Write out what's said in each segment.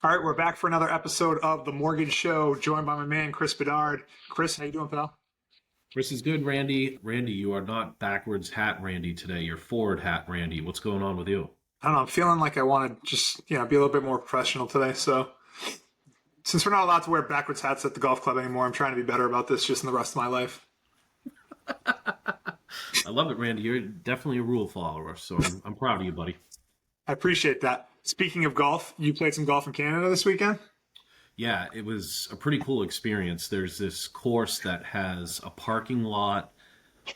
All right, we're back for another episode of The Mortgage Show, joined by my man, Chris Bedard. Chris, how you doing, pal? Chris is good, Randy. Randy, you are not backwards hat Randy today. You're forward hat Randy. What's going on with you? I don't know. I'm feeling like I want to just, be a little bit more professional today. So since we're not allowed to wear backwards hats at the golf club anymore, I'm trying to be better about this just in the rest of my life. I love it, Randy. You're definitely a rule follower, so I'm proud of you, buddy. I appreciate that. Speaking of golf, you played some golf in Canada this weekend? Yeah, it was a pretty cool experience. There's this course that has a parking lot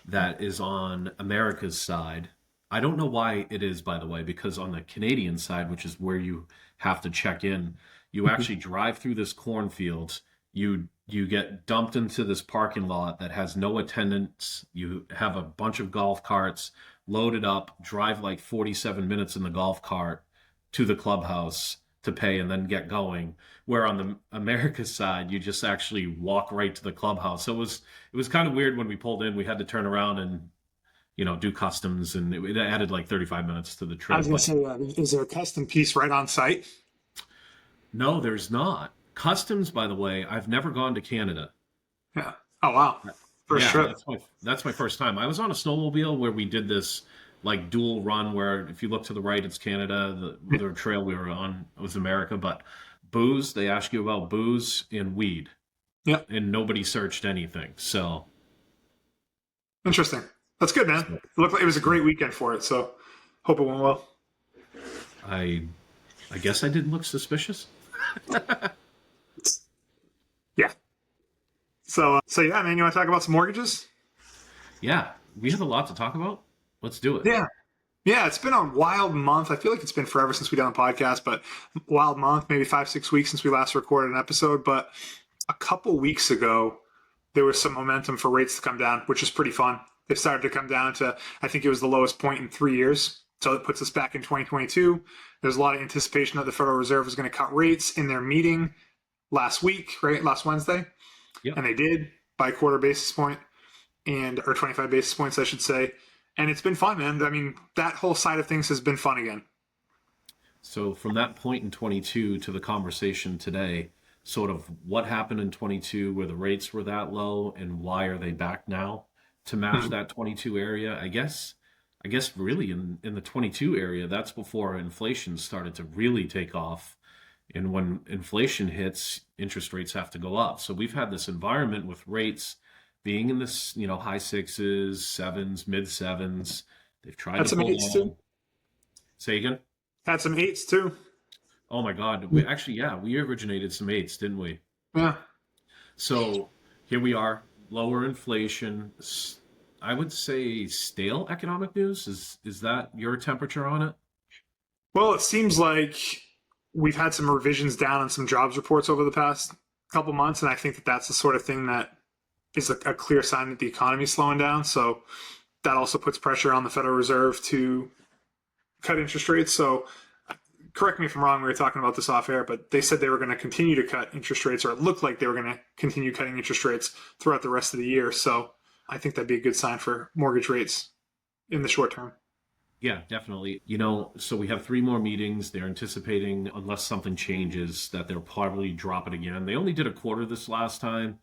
that is on America's side. I don't know why it is, by the way, because on the Canadian side, which is where you have to check in, you actually drive through this cornfield. You get dumped into this parking lot that has no attendants. You have a bunch of golf carts loaded up, drive like 47 minutes in the golf cart to the clubhouse to pay and then get going. Where on the America side, you just actually walk right to the clubhouse. So it was kind of weird when we pulled in. We had to turn around and do customs, and it added like 35 minutes to the I trip. was going to say, is there a custom piece right on site? No, there's not. Customs, by the way, I've never gone to Canada. Yeah. Oh, wow. First Yeah, trip. that's my first time. I was on a snowmobile where we did this like dual run where if you look to the right, it's Canada. The trail we were on was America. But booze, they ask you about booze and weed, Yeah. and nobody searched anything. So Interesting. That's good, man. It looked like it was a great weekend for it. So hope it went well. I I guess I didn't look suspicious. Yeah. So yeah, man, you want to talk about some mortgages? Yeah, we have a lot to talk about. Let's do it. Yeah. Yeah, it's been a wild month. I feel like it's been forever since we done a podcast, but wild month, maybe 5, 6 weeks since we last recorded an episode. But a couple weeks ago, there was some momentum for rates to come down, which is pretty fun. They started to come down to, I think it was the lowest point in 3 years. So it puts us back in 2022. There's a lot of anticipation that the Federal Reserve is going to cut rates in their meeting last week, right? Last Wednesday. Yep. And they did by a quarter basis point or 25 basis points, I should say. And it's been fun, man. I mean, that whole side of things has been fun again. So from that point in 22 to the conversation today, sort of what happened in 22 where the rates were that low and why are they back now to match that 22 area? I guess really in the 22 area, that's before inflation started to really take off. And when inflation hits, interest rates have to go up. So we've had this environment with rates being in this, high sixes, sevens, mid sevens. They've tried Had to some hold eights on. too. Say again? Had some eights too. Oh my God. We originated some eights, didn't we? Yeah. So here we are, lower inflation. I would say stale economic news. Is that your temperature on it? Well, it seems like we've had some revisions down on some jobs reports over the past couple months, and I think that that's the sort of thing that is a clear sign that the economy is slowing down. So that also puts pressure on the Federal Reserve to cut interest rates. So correct me if I'm wrong, we were talking about this off air, but they said they were going to continue to cut interest rates, or it looked like they were going to continue cutting interest rates throughout the rest of the year. So I think that'd be a good sign for mortgage rates in the short term. Yeah, definitely. So we have 3 more meetings. They're anticipating, unless something changes, that they'll probably drop it again. They only did a quarter this last time.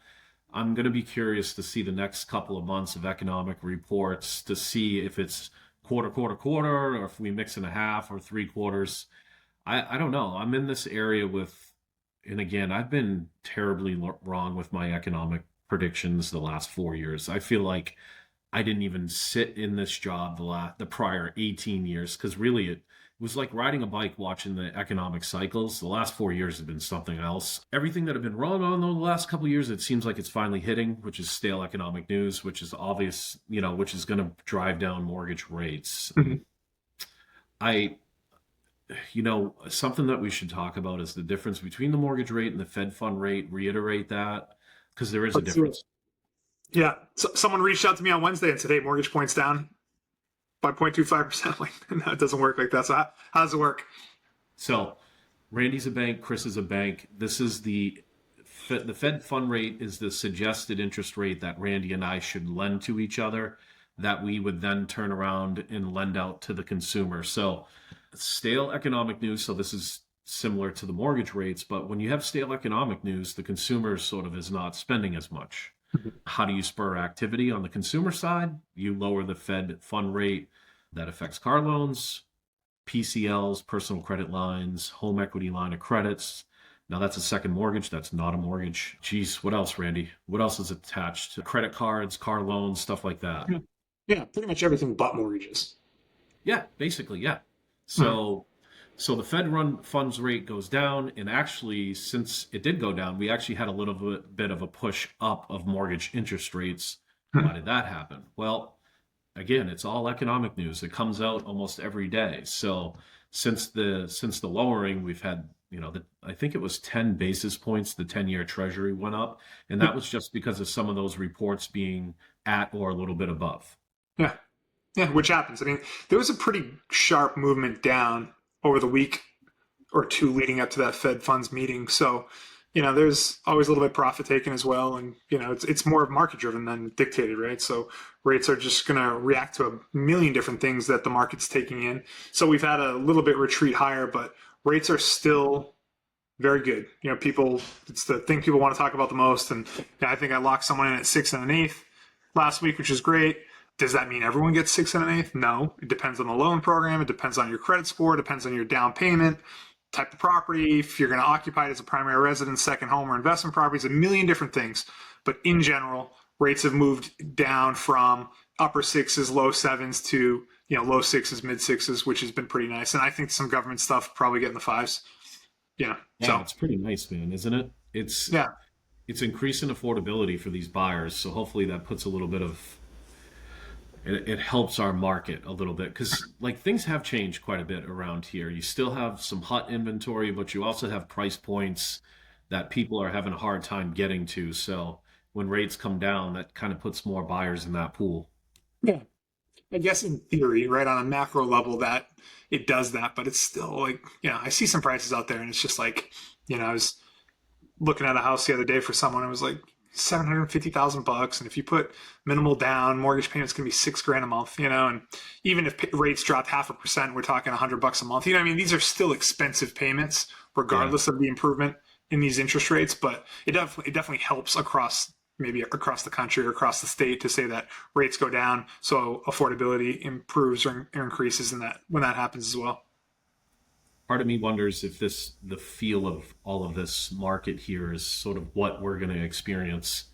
I'm going to be curious to see the next couple of months of economic reports to see if it's quarter, quarter, quarter, or if we mix in a half or 3 quarters. I don't know. I'm in this area and again, I've been terribly wrong with my economic predictions the last 4 years. I feel like I didn't even sit in this job the prior 18 years because really it was like riding a bike watching the economic cycles. The last 4 years have been something else. Everything that I've been wrong on the last couple of years, it seems like it's finally hitting, which is stale economic news, which is obvious, which is going to drive down mortgage rates. Mhm. Something that we should talk about is the difference between the mortgage rate and the Fed fund rate. Reiterate that because there is a Let's do it. difference. Yeah. So someone reached out to me on Wednesday and said, hey, mortgage points down by 0.25%. Like, no, it doesn't work like that. So how does it work? So Randy's a bank, Chris is a bank. This is the Fed fund rate is the suggested interest rate that Randy and I should lend to each other that we would then turn around and lend out to the consumer. So stale economic news. So this is similar to the mortgage rates. But when you have stale economic news, the consumer sort of is not spending as much. How do you spur activity on the consumer side? You lower the Fed fund rate. That affects car loans, PCLs, personal credit lines, home equity line of credits. Now that's a second mortgage. That's not a mortgage. Geez, what else, Randy? What else is attached? Credit cards, car loans, stuff like that. Yeah, pretty much everything but mortgages. Yeah, basically, yeah. Mhm. So the Fed run funds rate goes down, and actually, since it did go down, we actually had a little bit of a push up of mortgage interest rates. Why did that happen? Well, again, it's all economic news. It comes out almost every day. So since the lowering, we've had, I think it was 10 basis points. The 10-year Treasury went up, and that was just because of some of those reports being at or a little bit above. Yeah. Yeah, which happens. I mean, there was a pretty sharp movement down over the week or two leading up to that Fed funds meeting. So, there's always a little bit of profit taken as well, and it's more market driven than dictated, right? So rates are just going to react to a million different things that the market's taking in. So we've had a little bit retreat higher, but rates are still very good. People, it's the thing people want to talk about the most, and I think I locked someone in at 6 1/8 last week, which is great. Does that mean everyone gets 6 1/8? No. It depends on the loan program. It depends on your credit score. It depends on your down payment, type of property, if you're going to occupy it as a primary residence, second home, or investment properties, a million different things. But in general, rates have moved down from upper sixes, low sevens to low sixes, mid sixes, which has been pretty nice. And I think some government stuff probably getting the fives. Yeah, So it's pretty nice, man, isn't it? It's yeah, it's increasing affordability for these buyers. So hopefully that puts a little bit of it helps our market a little bit because like things have changed quite a bit around here. You still have some hot inventory, but you also have price points that people are having a hard time getting to. So when rates come down, that kind of puts more buyers in that pool. yeah. I guess in theory, right on a macro level, that it does that, but it's still like, I see some prices out there, and it's just like, I was looking at a house the other day for someone. It was like $750,000, and if you put minimal down, mortgage payments can be $6 grand a month. And even if rates dropped 0.5%, we're talking $100 a month. I mean, these are still expensive payments, Yeah. regardless of the improvement in these interest rates. But it definitely helps maybe across the country or across the state to say that rates go down, so affordability improves or increases, in that when that happens as well. Part of me wonders if the feel of all of this market here is sort of what we're going to experience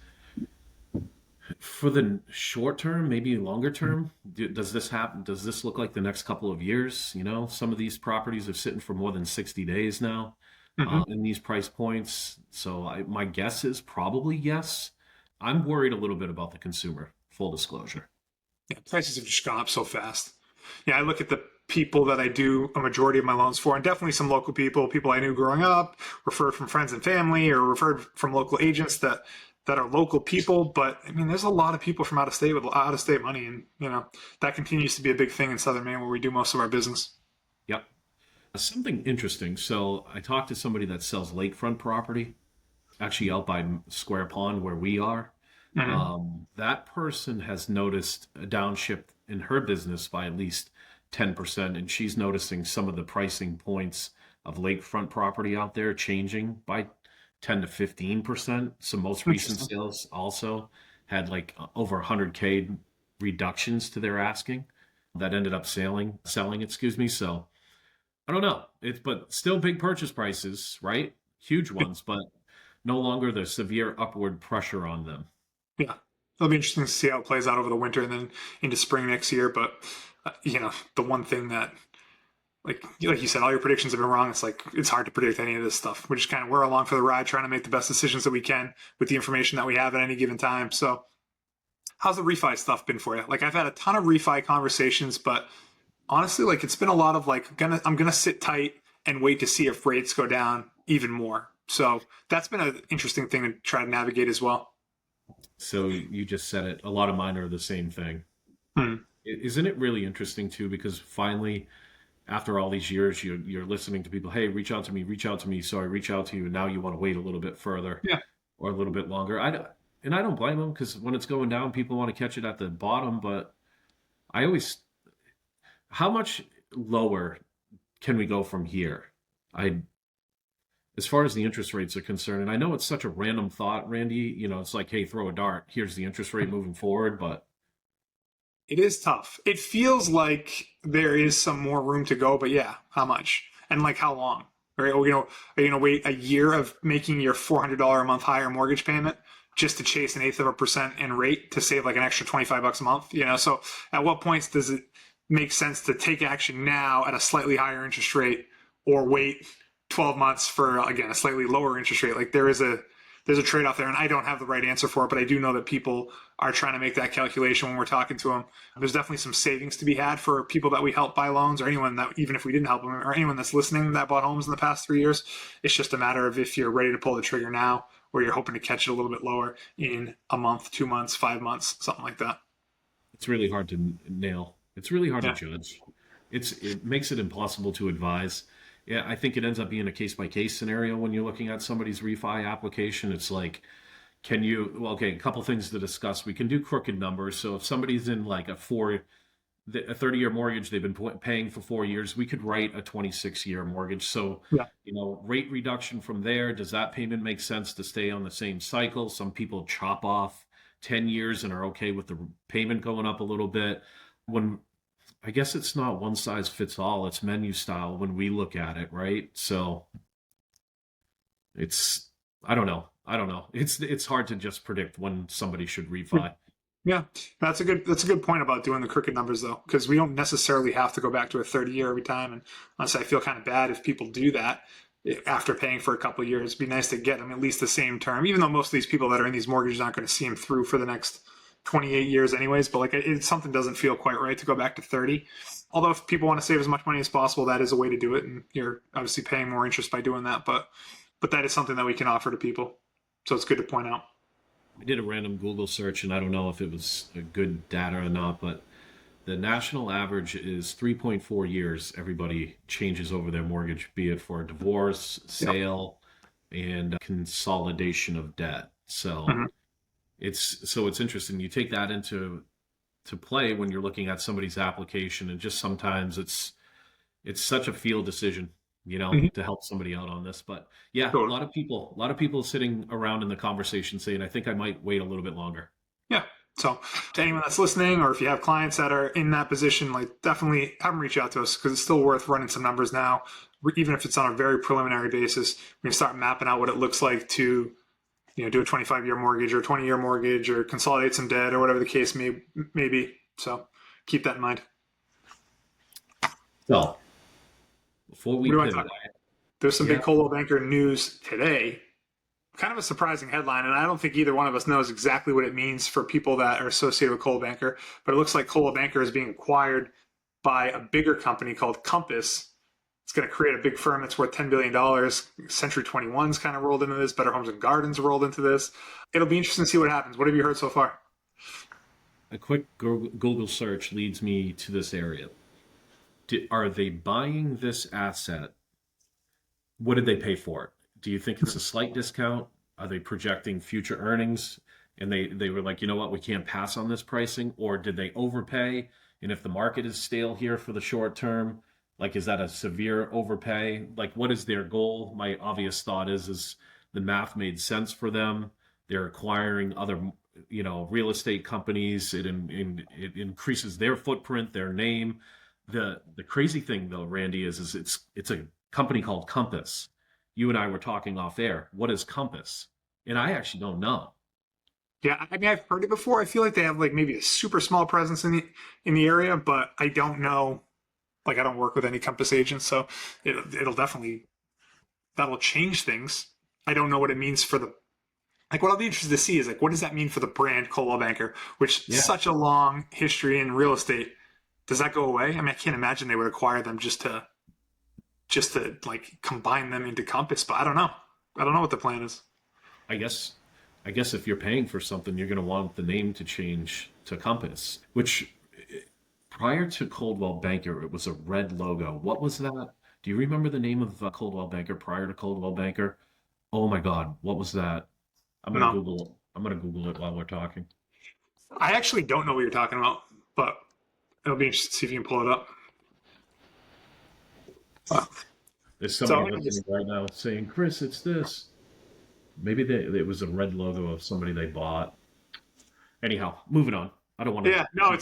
for the short term, maybe longer term. Does this happen? Does this look like the next couple of years? Some of these properties are sitting for more than 60 days now Mm-hmm. in these price points. So my guess is probably yes. I'm worried a little bit about the consumer, full disclosure. Yeah, prices have just gone up so fast. Yeah, I look at the people that I do a majority of my loans for, and definitely some local people I knew growing up, referred from friends and family, or referred from local agents that are local people. But I mean, there's a lot of people from out of state with out of state money, and that continues to be a big thing in Southern Maine where we do most of our business. Yep. Something interesting. So I talked to somebody that sells lakefront property, actually out by Square Pond where we are. Mm-hmm. That person has noticed a downshift in her business by at least 10%, and she's noticing some of the pricing points of lakefront property out there changing by 10 to 15%. Some most recent Interesting. sales also had like over 100K reductions to their asking that ended up selling, excuse me. So I don't know. But still big purchase prices, right? Huge ones, but no longer the severe upward pressure on them. Yeah, it'll be interesting to see how it plays out over the winter and then into spring next year. But the one thing that, like you said, all your predictions have been wrong. It's like it's hard to predict any of this stuff. We're just kind of we're along for the ride, trying to make the best decisions that we can with the information that we have at any given time. So, how's the refi stuff been for you? Like, I've had a ton of refi conversations, but honestly, like it's been a lot of like I'm gonna sit tight and wait to see if rates go down even more. So that's been an interesting thing to try to navigate as well. So you just said it. A lot of mine are the same thing. Hmm. Isn't it really interesting too? Because finally, after all these years, you're listening to people. Hey, reach out to me. Reach out to me. So I reach out to you, and now you want to wait a little bit further Yeah. or a little bit longer. I don't blame them because when it's going down, people want to catch it at the bottom. But I always, how much lower can we go from here? I as far as the interest rates are concerned, and I know it's such a random thought, Randy, it's like, hey, throw a dart. Here's the interest rate moving forward, but It is tough. It feels like there is some more room to go, but yeah, how much? And like how long? Right? Are you gonna wait a year of making your $400 a month higher mortgage payment just to chase an eighth of a percent in rate to save like an extra $25 a month? So at what points does it make sense to take action now at a slightly higher interest rate or wait 12 months for again a slightly lower interest rate? Like there's a trade off there, and I don't have the right answer for it, but I do know that people are trying to make that calculation when we're talking to them. There's definitely some savings to be had for people that we help buy loans, or anyone that, even if we didn't help them, or anyone that's listening that bought homes in the past 3 years. It's just a matter of if you're ready to pull the trigger now, or you're hoping to catch it a little bit lower in a month, 2 months, 5 months, something like that. it's really hard to nail. It's really hard to Yeah. judge. It makes it impossible to advise. Yeah, I think it ends up being a case by case scenario when you're looking at somebody's refi application. It's like, well, okay, a couple things to discuss. We can do crooked numbers. So if somebody's in like a 30-year mortgage, they've been paying for 4 years, we could write a 26-year mortgage. So, Yeah. rate reduction from there, does that payment make sense to stay on the same cycle? Some people chop off 10 years and are okay with the payment going up a little bit. When I guess it's not one size fits all, it's menu style when we look at it, right? So it's, I don't know. I don't know. It's hard to just predict when somebody should refi. Yeah, that's a good point about doing the crooked numbers though, because we don't necessarily have to go back to a 30-year every time. And honestly, I feel kind of bad if people do that after paying for a couple of years. It'd be nice to get them at least the same term, even though most of these people that are in these mortgages aren't going to see them through for the next 28 years anyways. But like something doesn't feel quite right to go back to 30. Although if people want to save as much money as possible, that is a way to do it, and you're obviously paying more interest by doing that. But that is something that we can offer to people. So it's good to point out. I did a random Google search and I don't know if it was a good data or not, but the national average is 3.4 years everybody changes over their mortgage, be it for a divorce, Yep. sale, and consolidation of debt. So Mhm. it's interesting. You take that into to play when you're looking at somebody's application, and just sometimes it's such a field decision, Mhm. to help somebody out on this. But yeah, Totally. a lot of people sitting around in the conversation saying, I think I might wait a little bit longer. Yeah. So to anyone that's listening, or if you have clients that are in that position, like definitely have them reach out to us, because it's still worth running some numbers now, even if it's on a very preliminary basis. We can start mapping out what it looks like to, do a 25-year mortgage or a 20-year mortgage or consolidate some debt or whatever the case may be. So keep that in mind. So before What we do I talk pivot, about? There's some big yeah, Coldwell Banker news today. Kind of a surprising headline, and I don't think either one of us knows exactly what it means for people that are associated with Coldwell Banker. But it looks like Coldwell Banker is being acquired by a bigger company called Compass. It's going to create a big firm that's worth $10 billion. Century 21's kind of rolled into this. Better Homes and Gardens rolled into this. It'll be interesting to see what happens. What have you heard so far? a quick Google search leads me to this area. Are they buying this asset? What did they pay for it? Do you think it's a slight discount? Are they projecting future earnings? And they were like, you know what, we can't pass on this pricing? Or did they overpay? And if the market is stale here for the short term, like, is that a severe overpay? Like, what is their goal? My obvious thought is the math made sense for them. They're acquiring other, real estate companies. It increases their footprint, their name. The crazy thing though, Randy, is it's a company called Compass. You and I were talking off air. What is Compass? And I actually don't know. Yeah, I mean, I've heard it before. I feel like they have like maybe a super small presence in the area, but I don't know. Like, I don't work with any Compass agents, so it'll definitely that'll change things. I don't know what it means for the like. What I'll be interested to see is like, what does that mean for the brand Coldwell Banker, which Yeah, such a long history in real estate. Does that go away? I mean, I can't imagine they would acquire them just to like combine them into Compass, but I don't know. I don't know what the plan is. I guess I guess if you're paying for something, you're going to want the name to change to Compass, which prior to Coldwell Banker, it was a red logo. What was that? Do you remember the name of Coldwell Banker prior to Coldwell Banker? Oh my God, what was that? No, I'm gonna Google it while we're talking. I actually don't know what you're talking about, but it'll be interesting to see if you can pull it up. Wow. There's So somebody listening right now saying, Chris, it's this. Maybe it was a red logo of somebody they bought. Anyhow, moving on. I don't want to yeah, no, keep.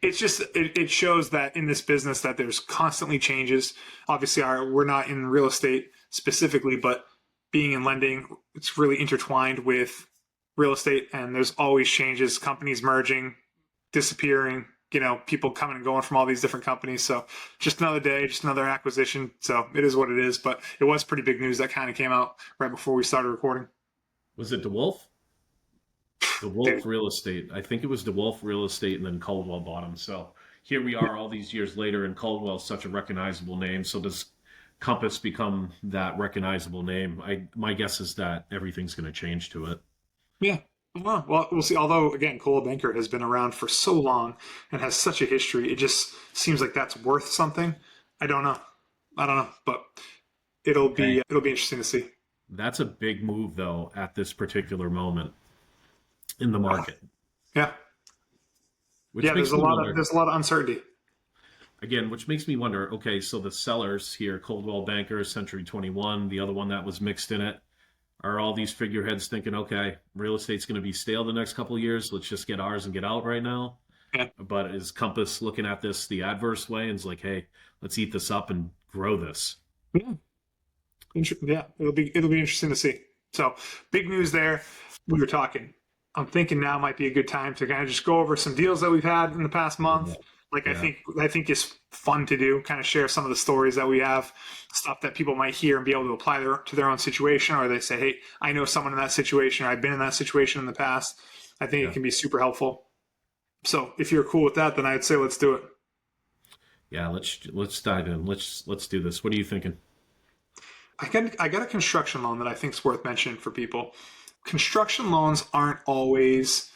it's just it shows that in this business that there's constantly changes. Obviously, we're not in real estate specifically, but being in lending, it's really intertwined with real estate, and there's always changes. Companies merging, disappearing. People coming and going from all these different companies. So just another day, just another acquisition. So it is what it is. But it was pretty big news that kind of came out right before we started recording. Was it DeWolf? DeWolf Dude, Real Estate. I think it was DeWolf Real Estate and then Coldwell bought them. So here we are all these years later, and Coldwell's such a recognizable name. So does Compass become that recognizable name? My guess is that everything's going to change to it. yeah. Well, we'll see. Although, again, Coldwell Banker has been around for so long and has such a history, it just seems like that's worth something. I don't know. I don't know, but Okay. it'll be interesting to see. That's a big move, though, at this particular moment in the market, Yeah, which yeah. makes me wonder. There's a lot of uncertainty. Again, which makes me wonder, okay, so the sellers here, Coldwell Banker, Century 21, the other one that was mixed in it, are all these figureheads thinking, okay, real estate's going to be stale the next couple of years. Let's just get ours and get out right now. Yeah, But is Compass looking at this the adverse way and is like, hey, let's eat this up and grow this? yeah. Yeah, it'll be interesting to see. So big news there. We were talking. I'm thinking now might be a good time to kind of just go over some deals that we've had in the past month. Yeah. Like Yeah. I think is fun to do. Kind of share some of the stories that we have, stuff that people might hear and be able to apply to their own situation, or they say, "Hey, I know someone in that situation, or I've been in that situation in the past." I think it Yeah. can be super helpful. So if you're cool with that, then I'd say let's do it. Yeah. Let's dive in. Let's do this. What are you thinking? I got a construction loan that I think is worth mentioning for people. Construction loans aren't always,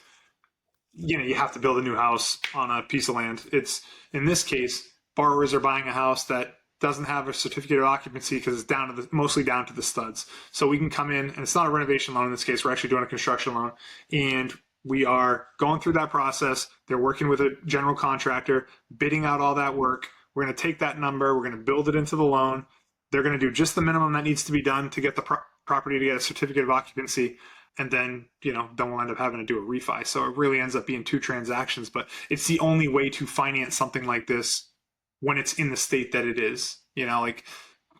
you have to build a new house on a piece of land. It's in this case, borrowers are buying a house that doesn't have a certificate of occupancy because it's mostly down to the studs. So we can come in, and it's not a renovation loan in this case. We're actually doing a construction loan, and we are going through that process. They're working with a general contractor, bidding out all that work. We're going to take that number. We're going to build it into the loan. They're going to do just the minimum that needs to be done to get the property to get a certificate of occupancy. And then, then we'll end up having to do a refi. So it really ends up being two transactions, but it's the only way to finance something like this when it's in the state that it is. Like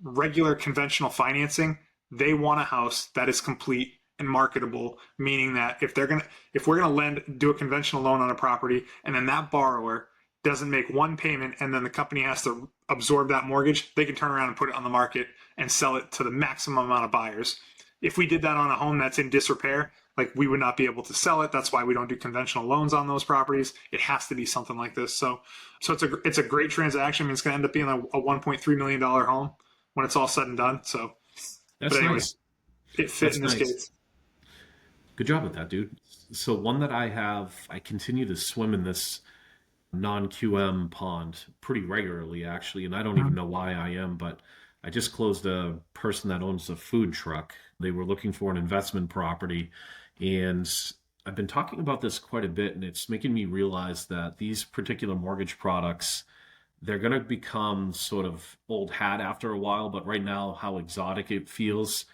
regular conventional financing, they want a house that is complete and marketable, meaning that if we're gonna do a conventional loan on a property, and then that borrower doesn't make one payment, and then the company has to absorb that mortgage, they can turn around and put it on the market and sell it to the maximum amount of buyers. If we did that on a home that's in disrepair, like we would not be able to sell it. That's why we don't do conventional loans on those properties. It has to be something like this. So it's a great transaction. I mean, it's going to end up being a $1.3 million home when it's all said and done. So, but That's anyways, nice. it fit That's in this nice. case. Good job with that, dude. So one that I continue to swim in this non-QM pond pretty regularly, actually, and I don't even know why I am, but I just closed a person that owns a food truck. They were looking for an investment property, and I've been talking about this quite a bit, and it's making me realize that these particular mortgage products, they're going to become sort of old hat after a while, but right now, how exotic it feels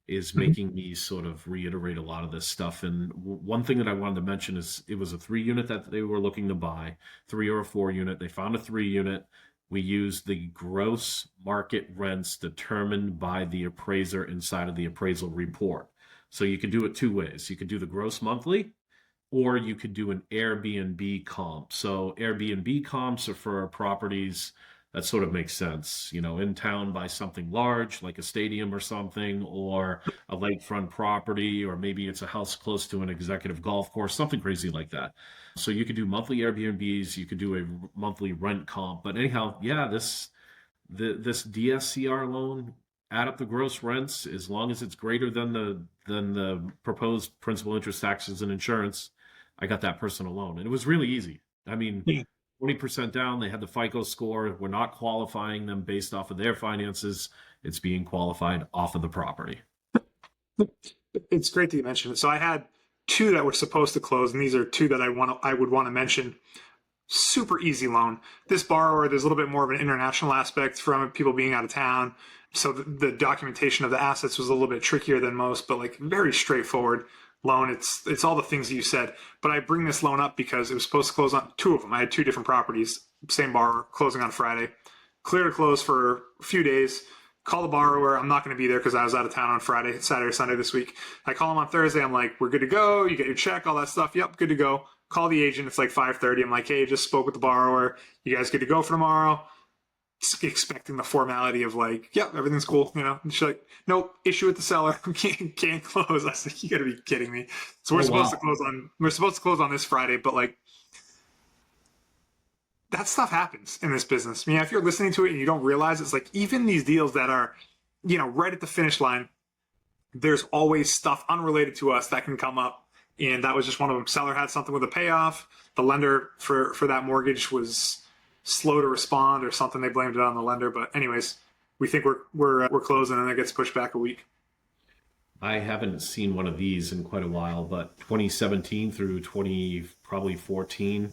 is Mhm. making me sort of reiterate a lot of this stuff. And one thing that I wanted to mention is it was a 3 unit that they were looking to buy, 3 or 4 unit. They found a 3 unit. We used the gross market rents determined by the appraiser inside of the appraisal report. So you could do it two ways. You could do the gross monthly, or you could do an Airbnb comp. So Airbnb comps are for properties that sort of makes sense, in town by something large like a stadium or something, or a lakefront property, or maybe it's a house close to an executive golf course, something crazy like that. So you could do monthly Airbnbs, you could do a monthly rent comp. But anyhow, yeah, this DSCR loan, add up the gross rents as long as it's greater than the proposed principal, interest, taxes, and insurance. I got that person a loan, and it was really easy. I mean, Yeah. 20% down. They had the FICO score. We're not qualifying them based off of their finances. It's being qualified off of the property. It's great that you mentioned it. So I had two that were supposed to close, and these are two that I would want to mention. super easy loan. This borrower, there's a little bit more of an international aspect from it, people being out of town. So the documentation of the assets was a little bit trickier than most, but like very straightforward loan. It's all the things you said. But I bring this loan up because it was supposed to close on two of them. I had two different properties, same borrower, closing on Friday. Clear to close for a few days. Call the borrower. I'm not going to be there because I was out of town on Friday, Saturday, Sunday this week. I call him on Thursday. I'm like, we're good to go. You get your check, all that stuff. Yep, good to go. Call the agent. It's like 5:30. I'm like, hey, just spoke with the borrower. You guys good to go for tomorrow? Expecting the formality of like, yep, everything's cool. And she's like, nope, issue with the seller. Can't close. I was like, you got to be kidding me. So we're supposed to close on this Friday, but like, that stuff happens in this business. I mean, if you're listening to it and you don't realize, it's like even these deals that are, right at the finish line, there's always stuff unrelated to us that can come up. And that was just one of them. Seller had something with a payoff. The lender for that mortgage was slow to respond or something. They blamed it on the lender. But anyways, we think we're closing and it gets pushed back a week. I haven't seen one of these in quite a while, but 2017 through probably 14,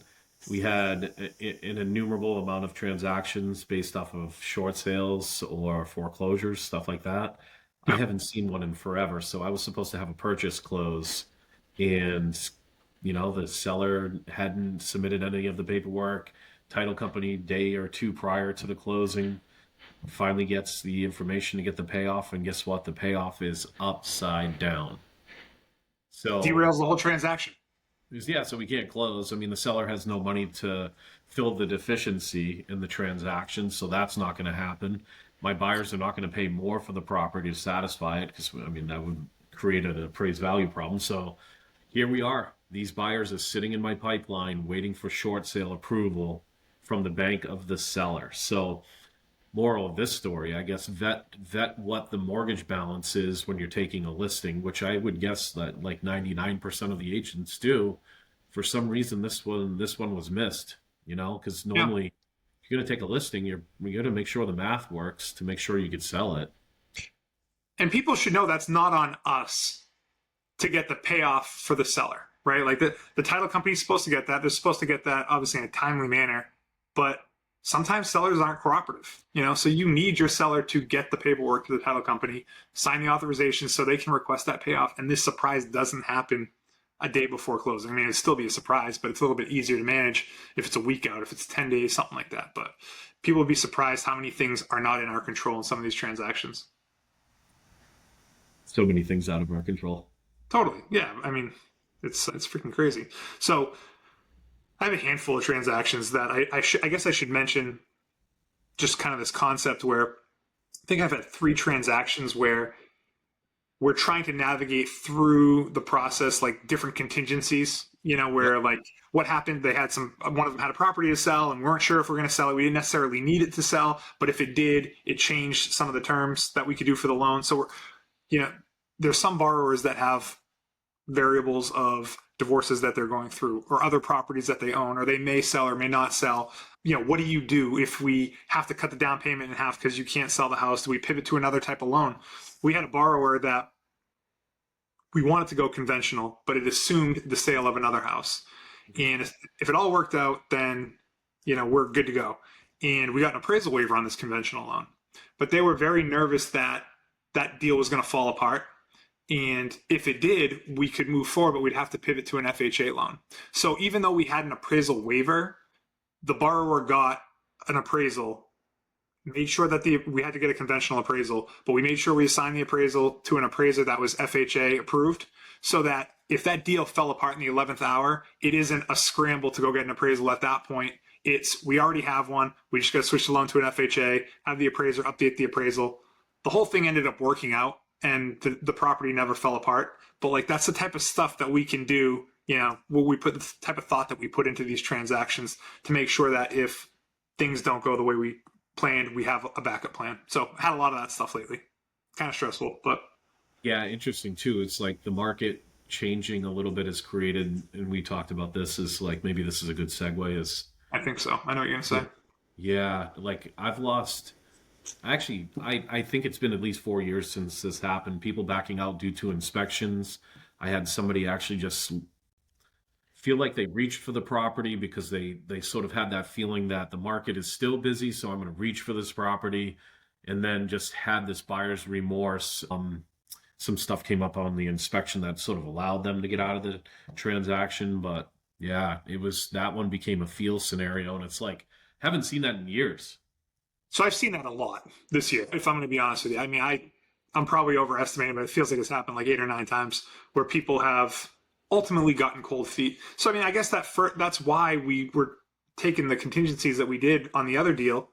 we had an innumerable amount of transactions based off of short sales or foreclosures, stuff like that. I haven't seen one in forever. So I was supposed to have a purchase close, and the seller hadn't submitted any of the paperwork. Title company, day or two prior to the closing, finally gets the information to get the payoff, and guess what? The payoff is upside down. So Derails the whole transaction. yeah, so we can't close. I mean, the seller has no money to fill the deficiency in the transaction, so that's not going to happen. My buyers are not going to pay more for the property to satisfy it because, I mean, that would create an appraised value problem. So here we are. These buyers are sitting in my pipeline waiting for short sale approval from the bank of the seller. So moral of this story, I guess, vet what the mortgage balance is when you're taking a listing, which I would guess that like 99% of the agents do. For some reason, this one was missed, because normally if you're going to take a listing, you're going to make sure the math works to make sure you could sell it. And people should know that's not on us to get the payoff for the seller, right? Like the title company is supposed to get that. They're supposed to get that obviously in a timely manner, but sometimes sellers aren't cooperative, so you need your seller to get the paperwork to the title company, sign the authorization so they can request that payoff. And this surprise doesn't happen a day before closing. I mean, it'd still be a surprise, but it's a little bit easier to manage if it's a week out, if it's 10 days, something like that. But people would be surprised how many things are not in our control in some of these transactions. So many things out of our control. Totally. Yeah. I mean, it's freaking crazy. So I have a handful of transactions that I guess I should mention just kind of this concept where I think I've had 3 transactions where we're trying to navigate through the process, like different contingencies, where like what happened, one of them had a property to sell and we weren't sure if we're going to sell it. We didn't necessarily need it to sell, but if it did, it changed some of the terms that we could do for the loan. So there's some borrowers that have variables of divorces that they're going through or other properties that they own, or they may sell or may not sell. What do you do if we have to cut the down payment in half because you can't sell the house? Do we pivot to another type of loan? We had a borrower that we wanted to go conventional, but it assumed the sale of another house. And if it all worked out, then, we're good to go. And we got an appraisal waiver on this conventional loan, but they were very nervous that that deal was going to fall apart. And if it did, we could move forward, but we'd have to pivot to an FHA loan. So even though we had an appraisal waiver, the borrower got an appraisal, made sure that we had to get a conventional appraisal, but we made sure we assigned the appraisal to an appraiser that was FHA approved, so that if that deal fell apart in the 11th hour, it isn't a scramble to go get an appraisal at that point. We already have one. We just got to switch the loan to an FHA, have the appraiser update the appraisal. The whole thing ended up working out, and the property never fell apart. But like, that's the type of stuff that we can do, we put the type of thought that we put into these transactions to make sure that if things don't go the way we planned, we have a backup plan. So had a lot of that stuff lately. Kind of stressful, but yeah, interesting too. It's like the market changing a little bit has created, and we talked about this, is like, maybe this is a good segue, is I think so. I know what you're gonna say. yeah, like I think it's been at least 4 years since this happened. People backing out due to inspections. I had somebody actually just feel like they reached for the property because they sort of had that feeling that the market is still busy, so I'm going to reach for this property, and then just had this buyer's remorse. Some stuff came up on the inspection that sort of allowed them to get out of the transaction, but yeah, it was that one became a feel scenario, and it's like haven't seen that in years. So I've seen that a lot this year, if I'm going to be honest with you. I mean, I'm probably overestimating, but it feels like it's happened like 8 or 9 times where people have ultimately gotten cold feet. So I mean, I guess that's why we were taking the contingencies that we did on the other deal,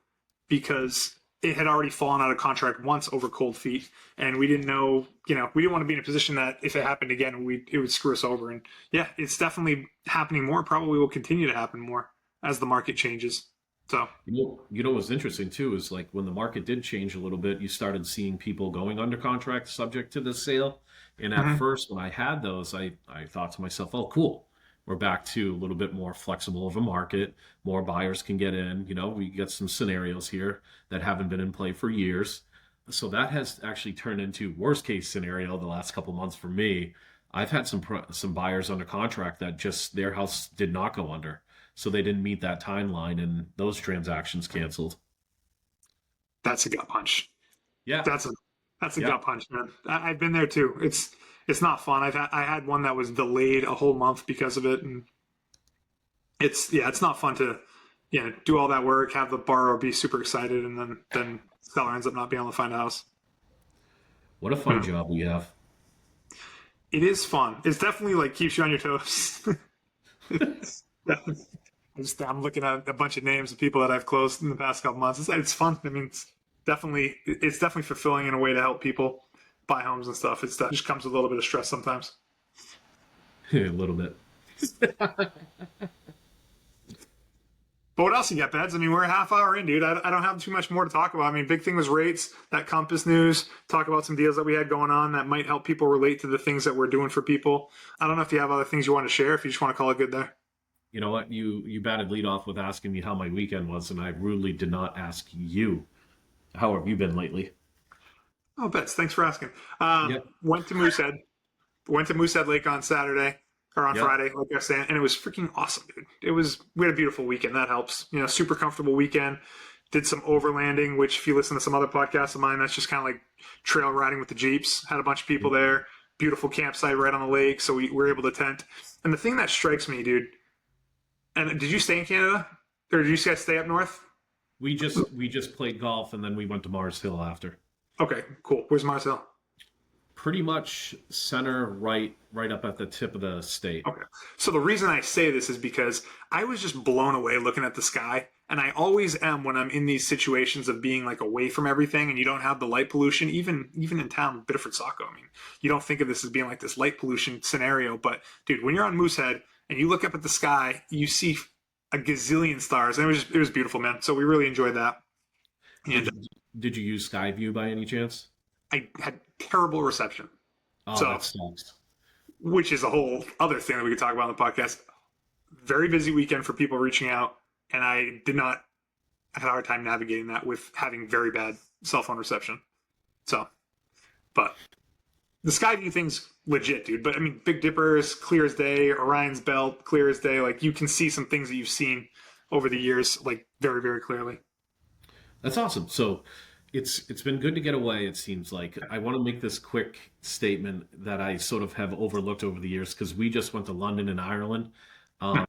because it had already fallen out of contract once over cold feet, and we didn't know, we didn't want to be in a position that if it happened again, it would screw us over. And yeah, it's definitely happening more. Probably will continue to happen more as the market changes. So You know what's interesting too is like when the market did change a little bit, you started seeing people going under contract subject to the sale. And at mhm. first, when I had those, I thought to myself, oh, cool. We're back to a little bit more flexible of a market. More buyers can get in. We get some scenarios here that haven't been in play for years. So that has actually turned into worst case scenario the last couple months for me. I've had some buyers under contract that just their house did not go under, so they didn't meet that timeline, and those transactions canceled. That's a gut punch. Yeah, That's a that's a yeah. gut punch, man. I've been there too. It's not fun. I had one that was delayed a whole month because of it, and it's not fun to do all that work, have the borrower be super excited, and then seller ends up not being able to find a house. What a fun Yeah. job we have. It is fun. It's definitely like keeps you on your toes. I'm looking at a bunch of names of people that I've closed in the past couple months. It's fun. I mean, it's definitely fulfilling in a way to help people buy homes and stuff. It just comes with a little bit of stress sometimes. A little bit. But what else you got, Beds? I mean, we're a half hour in, dude. I don't have too much more to talk about. I mean, big thing was rates, that Compass news, talk about some deals that we had going on that might help people relate to the things that we're doing for people. I don't know if you have other things you want to share, if you just want to call it good there. You know what? You batted lead off with asking me how my weekend was, and I rudely did not ask you. How have you been lately? Oh, Bets, thanks for asking. Yep. Went to Moosehead Lake on Saturday or on Yep. Friday, like I was saying, and it was freaking awesome, dude. We had a beautiful weekend. That helps. Super comfortable weekend. Did some overlanding, which if you listen to some other podcasts of mine, that's just kind of like trail riding with the Jeeps. Had a bunch of people there. Beautiful campsite right on the lake, so we were able to tent. And the thing that strikes me, dude, and did you stay in Canada? Or did you guys stay up north? We just played golf, and then we went to Mars Hill after. Okay, cool. Where's Marcel? Pretty much center right up at the tip of the state. Okay. So the reason I say this is because I was just blown away looking at the sky. And I always am when I'm in these situations of being like away from everything and you don't have the light pollution, even in town, Biddeford Saco. I mean, you don't think of this as being like this light pollution scenario, but dude, when you're on Moosehead and you look up at the sky, you see a gazillion stars. And it was beautiful, man. So we really enjoyed that. Did And you did you use Skyview by any chance? I had terrible reception. Oh, So that sucks. which is a whole other thing that we could talk about on the podcast. Very busy weekend for people reaching out, and I did not I had a hard time navigating that with having very bad cell phone reception. So, but the Skyview thing's legit, dude. But I mean, Big Dipper is clear as day. Orion's Belt, clear as day. Like you can see some things that you've seen over the years, like very, very clearly. That's awesome. So it's been good to get away, it seems like. I want to make this quick statement that I sort of have overlooked over the years because we just went to London and Ireland.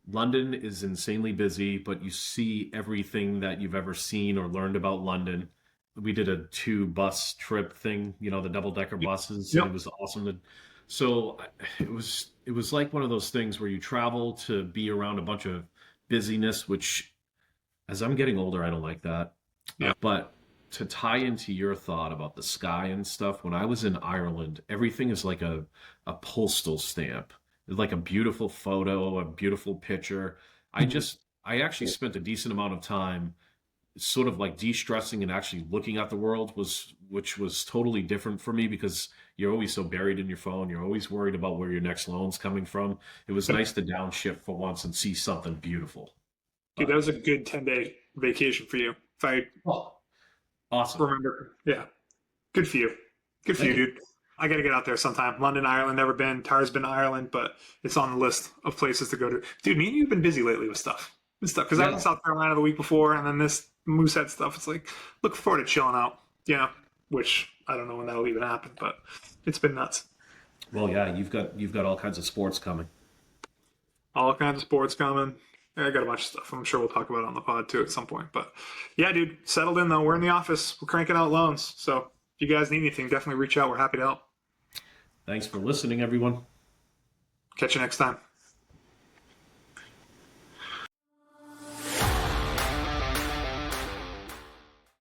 London is insanely busy, but you see everything that you've ever seen or learned about London. We did a two bus trip thing, the double decker buses, and it Yep. was awesome. So it was like one of those things where you travel to be around a bunch of busyness, which as I'm getting older, I don't like that. Yeah. But to tie into your thought about the sky and stuff, when I was in Ireland, everything is like a postal stamp. It's like a beautiful photo, a beautiful picture. I actually spent a decent amount of time sort of like de-stressing and actually looking at the world, which was totally different for me because you're always so buried in your phone. You're always worried about where your next loan's coming from. It was nice to downshift for once and see something beautiful. Dude, that But was a good 10-day vacation for you. If I oh, awesome. remember. Yeah. Good for you. Good for you, Thank you. dude. I got to get out there sometime. London, Ireland, never been. Tara's been to Ireland, but it's on the list of places to go to. Dude, me and you've been busy lately with stuff. Because I was in South Carolina the week before, and then this Moosehead stuff. It's like, look forward to chilling out, which I don't know when that'll even happen, but it's been nuts. Well, yeah, you've got all kinds of sports coming. All kinds of sports coming. I got a bunch of stuff. I'm sure we'll talk about it on the pod too at some point. But yeah, dude, settled in though. We're in the office. We're cranking out loans. So if you guys need anything, definitely reach out. We're happy to help. Thanks for listening, everyone. Catch you next time.